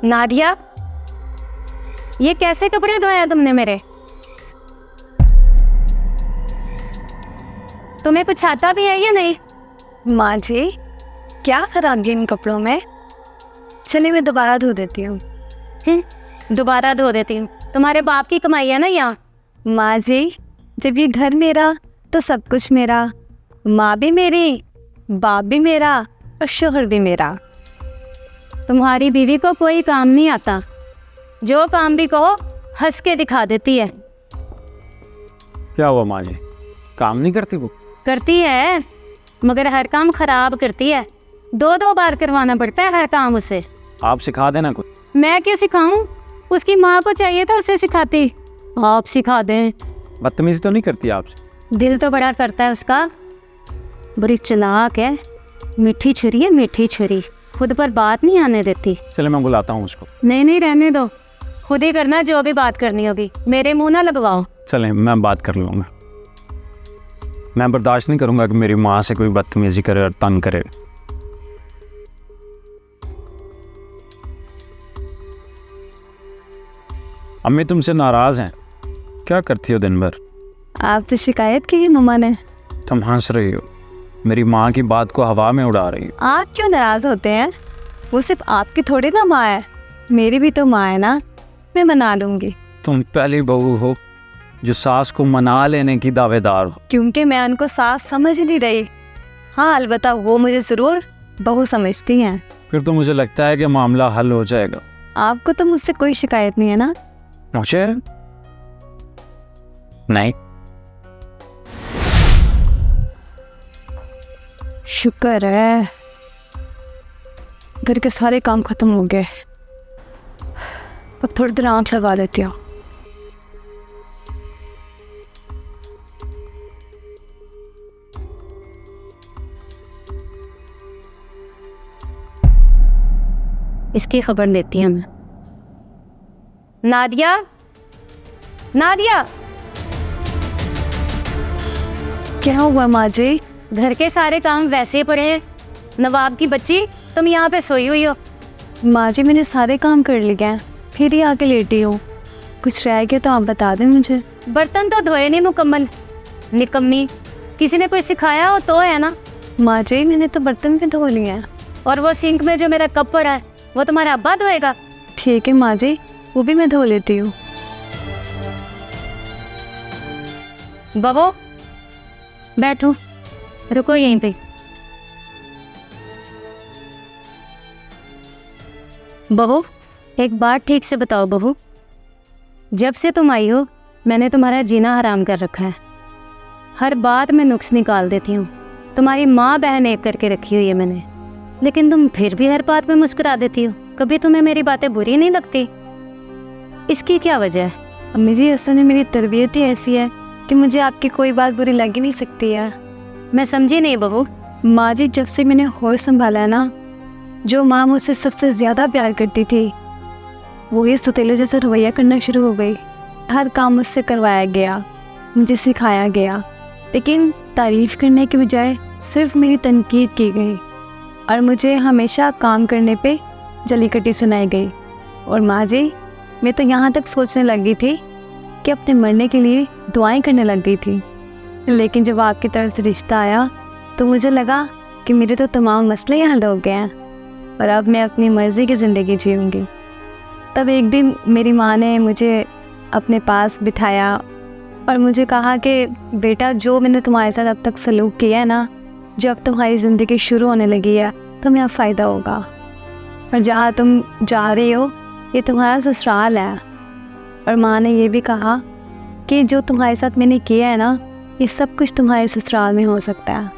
नादिया, ये कैसे कपड़े धोए हैं तुमने मेरे? तुम्हें कुछ आता भी है या नहीं? माँ जी, क्या खराबी इन कपड़ों में? चलिए मैं दोबारा धो देती हूँ। दोबारा धो देती हूँ? तुम्हारे बाप की कमाई है ना यहाँ। माँ जी, जब ये घर मेरा तो सब कुछ मेरा। माँ भी मेरी, बाप भी मेरा और शोहर भी मेरा। तुम्हारी बीवी को कोई काम नहीं आता, जो काम भी कहो हंस के दिखा देती है। क्या हुआ माँ जी, काम नहीं करती वो? करती है, मगर हर काम खराब करती है। 2-2 बार करवाना पड़ता है हर काम उसे। आप सिखा देना कुछ। मैं क्यों सिखाऊं? उसकी माँ को चाहिए था उसे सिखाती। आप सिखा दें। बदतमीजी तो नहीं करती आपसे? दिल तो बड़ा करता है उसका, बड़ी चालाक है। मीठी छुरी है, मीठी छुरी, खुद पर बात नहीं आने देती। चले मैं बुलाता हूँ उसको। नहीं रहने दो, खुद ही करना जो भी बात करनी होगी, मेरे मुंह ना लगवाओ। चले मैं बात कर लूँगा। मैं बर्दाश्त नहीं करूँगा कि मेरी माँ से कोई बदतमीजी करे और तंग करे। अम्मी तुमसे नाराज़ हैं, क्या करती हो दिन भर? आपसे शिकायत की है मम्मा ने। तुम हंस रही हो, मेरी माँ की बात को हवा में उड़ा रही हो। आप क्यों नाराज़ होते हैं? वो सिर्फ आपकी थोड़ी ना माँ है, मेरी भी तो माँ है ना। मैं मना लूँगी। तुम पहली बहू हो जो सास को मना लेने की दावेदार हो। क्योंकि मैं उनको सास समझ नहीं रही। हाँ, अलबत्ता वो मुझे ज़रूर बहू समझती हैं। फिर तो मुझे लगता है कि मामला हल हो जाएगा। आपको तो मुझसे कोई शिकायत नहीं है ना? मुझे नहीं। शुक्र है, घर के सारे काम खत्म हो गए। अब थोड़ी देर आँख लगा लेती हूँ। इसकी खबर लेती हूँ मैं। नादिया, नादिया, क्या हुआ माँ जी? घर के सारे काम वैसे ही पड़े हैं। नवाब की बच्ची, तुम यहाँ पे सोई हुई हो। माँ जी, मैंने सारे काम कर लिए हैं, फिर ही आके लेटी हूँ। कुछ रह गया तो आप बता दें मुझे। बर्तन तो धोए नहीं मुकम्मल, निकम्मी। किसी ने कोई सिखाया हो तो है ना। माँ जी, मैंने तो बर्तन भी धो लिए हैं। और वो सिंक में जो मेरा कप पड़ा है वो तुम्हारा अब्बा धोएगा। ठीक है माँ जी, वो भी मैं धो लेती हूँ। बबो, बैठो, रुको यहीं पे। बहू, एक बात ठीक से बताओ बहू, जब से तुम आई हो मैंने तुम्हारा जीना हराम कर रखा है। हर बात में नुक्स निकाल देती हूँ। तुम्हारी माँ बहन एक करके रखी हुई है मैंने, लेकिन तुम फिर भी हर बात में मुस्कुरा देती हो। कभी तुम्हें मेरी बातें बुरी नहीं लगती? इसकी क्या वजह है? अम्मी जी, असल में मेरी तरबियत ही ऐसी है कि मुझे आपकी कोई बात बुरी लग ही नहीं सकती है। मैं समझी नहीं बहू। माँ जी, जब से मैंने होश संभाला है ना, जो माँ मुझसे सबसे ज़्यादा प्यार करती थी वो ये सुतेलो जैसा रवैया करना शुरू हो गई। हर काम मुझसे करवाया गया, मुझे सिखाया गया, लेकिन तारीफ़ करने के बजाय सिर्फ मेरी तनकीद की गई और मुझे हमेशा काम करने पे जली कटी सुनाई गई। और माँ जी, मैं तो यहाँ तक सोचने लग गई थी कि अपने मरने के लिए दुआएं करने लग गई थी। लेकिन जब आपकी तरफ से रिश्ता आया तो मुझे लगा कि मेरे तो तमाम मसले यहाँ हल हो गए हैं और अब मैं अपनी मर्ज़ी की ज़िंदगी जीऊँगी। तब एक दिन मेरी माँ ने मुझे अपने पास बिठाया और मुझे कहा कि बेटा, जो मैंने तुम्हारे साथ अब तक सलूक किया है ना, जो अब तुम्हारी ज़िंदगी शुरू होने लगी है, तुम्हें अब फ़ायदा होगा। और जहाँ तुम जा रही हो ये तुम्हारा ससुराल है। और माँ ने ये भी कहा कि जो तुम्हारे साथ मैंने किया है ना, ये सब कुछ तुम्हारे ससुराल में हो सकता है,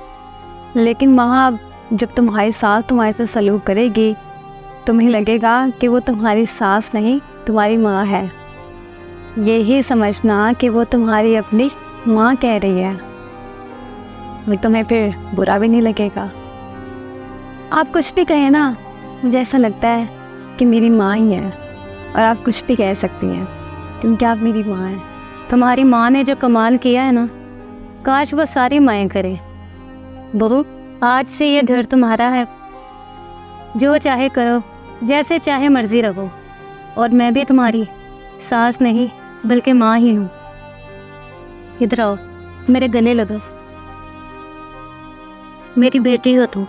लेकिन वहाँ जब तुम्हारी सास तुम्हारे साथ सलूक करेगी तुम्हें लगेगा कि वो तुम्हारी सास नहीं, तुम्हारी माँ है। यही समझना कि वो तुम्हारी अपनी माँ कह रही है और तुम्हें फिर बुरा भी नहीं लगेगा। आप कुछ भी कहें ना, मुझे ऐसा लगता है कि मेरी माँ ही है और आप कुछ भी कह सकती हैं क्योंकि आप मेरी माँ हैं। तुम्हारी माँ ने जो कमाल किया है ना, काश वो सारी माएँ करें। बहू, आज से ये घर तुम्हारा है, जो चाहे करो, जैसे चाहे मर्जी रहो, और मैं भी तुम्हारी सास नहीं बल्कि माँ ही हूँ। इधर आओ, मेरे गले लगो, मेरी बेटी हो तुम।